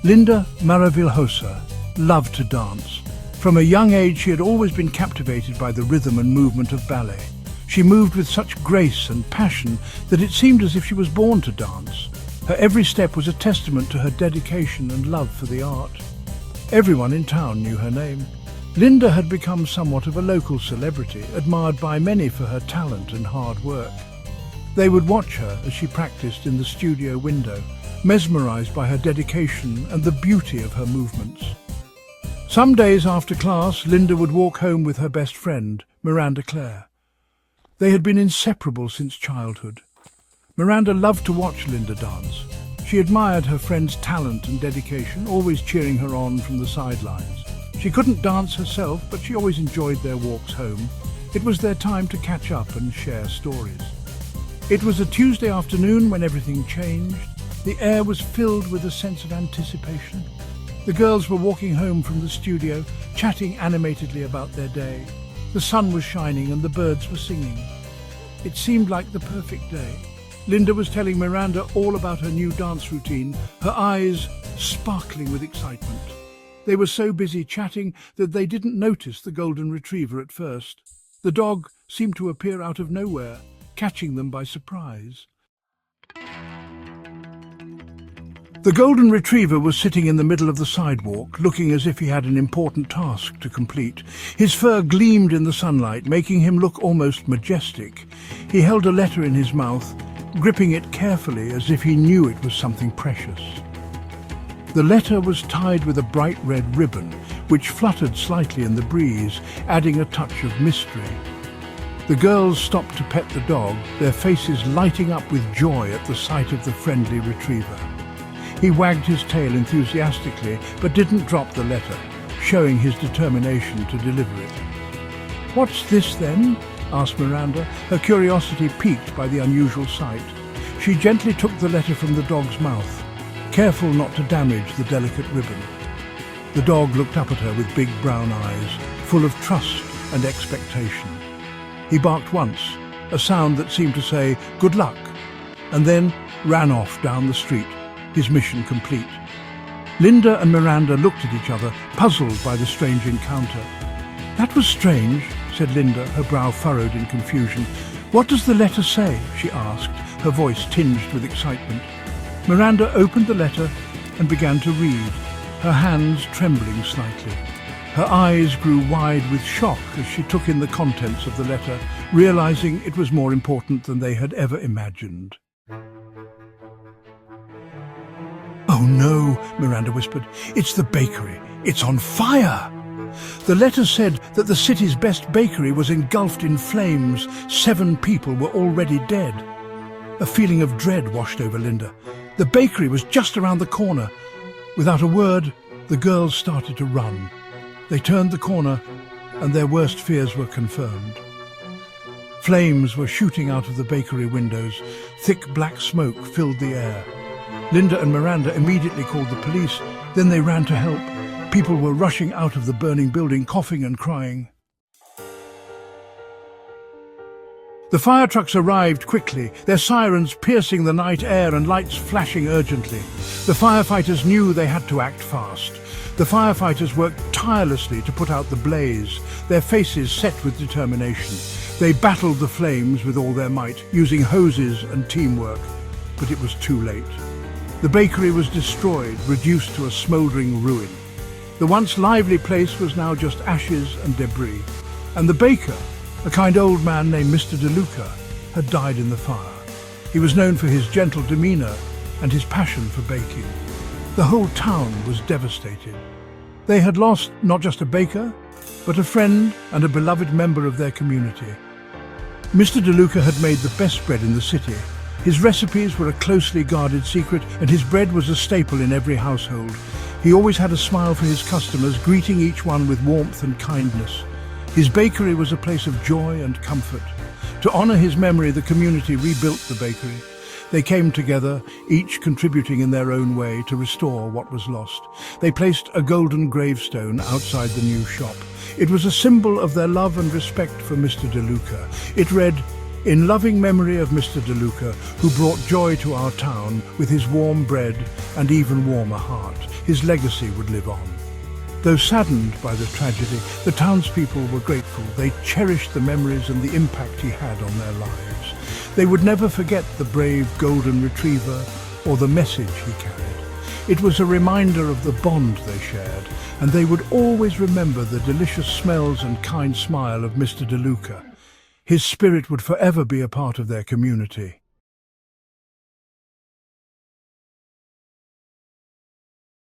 Linda Maravilhosa loved to dance. From a young age, she had always been captivated by the rhythm and movement of ballet. She moved with such grace and passion that it seemed as if she was born to dance. Her every step was a testament to her dedication and love for the art. Everyone in town knew her name. Linda had become somewhat of a local celebrity, admired by many for her talent and hard work. They would watch her as she practiced in the studio window, mesmerized by her dedication and the beauty of her movements. Some days after class, Linda would walk home with her best friend, Miranda Clare. They had been inseparable since childhood. Miranda loved to watch Linda dance. She admired her friend's talent and dedication, always cheering her on from the sidelines. She couldn't dance herself, but she always enjoyed their walks home. It was their time to catch up and share stories. It was a Tuesday afternoon when everything changed. The air was filled with a sense of anticipation. The girls were walking home from the studio, chatting animatedly about their day. The sun was shining and the birds were singing. It seemed like the perfect day. Linda was telling Miranda all about her new dance routine, her eyes sparkling with excitement. They were so busy chatting that they didn't notice the golden retriever at first. The dog seemed to appear out of nowhere, catching them by surprise. The golden retriever was sitting in the middle of the sidewalk, looking as if he had an important task to complete. His fur gleamed in the sunlight, making him look almost majestic. He held a letter in his mouth, gripping it carefully as if he knew it was something precious. The letter was tied with a bright red ribbon, which fluttered slightly in the breeze, adding a touch of mystery. The girls stopped to pet the dog, their faces lighting up with joy at the sight of the friendly retriever. He wagged his tail enthusiastically, but didn't drop the letter, showing his determination to deliver it. "What's this, then?" asked Miranda, her curiosity piqued by the unusual sight. She gently took the letter from the dog's mouth, careful not to damage the delicate ribbon. The dog looked up at her with big brown eyes, full of trust and expectation. He barked once, a sound that seemed to say, "Good luck," and then ran off down the street, his mission complete. Linda and Miranda looked at each other, puzzled by the strange encounter. "That was strange," said Linda, her brow furrowed in confusion. "What does the letter say?" she asked, her voice tinged with excitement. Miranda opened the letter and began to read, her hands trembling slightly. Her eyes grew wide with shock as she took in the contents of the letter, realizing it was more important than they had ever imagined. "Oh no," Miranda whispered. "It's the bakery. It's on fire!" The letter said that the city's best bakery was engulfed in flames. 7 people were already dead. A feeling of dread washed over Linda. The bakery was just around the corner. Without a word, the girls started to run. They turned the corner, and their worst fears were confirmed. Flames were shooting out of the bakery windows. Thick black smoke filled the air. Linda and Miranda immediately called the police. Then they ran to help. People were rushing out of the burning building, coughing and crying. The fire trucks arrived quickly, their sirens piercing the night air and lights flashing urgently. The firefighters knew they had to act fast. The firefighters worked tirelessly to put out the blaze, their faces set with determination. They battled the flames with all their might, using hoses and teamwork. But it was too late. The bakery was destroyed, reduced to a smouldering ruin. The once lively place was now just ashes and debris. And the baker, a kind old man named Mr. DeLuca, had died in the fire. He was known for his gentle demeanor and his passion for baking. The whole town was devastated. They had lost not just a baker, but a friend and a beloved member of their community. Mr. DeLuca had made the best bread in the city. His recipes were a closely guarded secret, and his bread was a staple in every household. He always had a smile for his customers, greeting each one with warmth and kindness. His bakery was a place of joy and comfort. To honor his memory, the community rebuilt the bakery. They came together, each contributing in their own way to restore what was lost. They placed a golden gravestone outside the new shop. It was a symbol of their love and respect for Mr. DeLuca. It read, "In loving memory of Mr. DeLuca, who brought joy to our town with his warm bread and even warmer heart. his legacy would live on. Though saddened by the tragedy, the townspeople were grateful. They cherished the memories and the impact he had on their lives. They would never forget the brave golden retriever or the message he carried. It was a reminder of the bond they shared, and they would always remember the delicious smells and kind smile of Mr. DeLuca. His spirit would forever be a part of their community.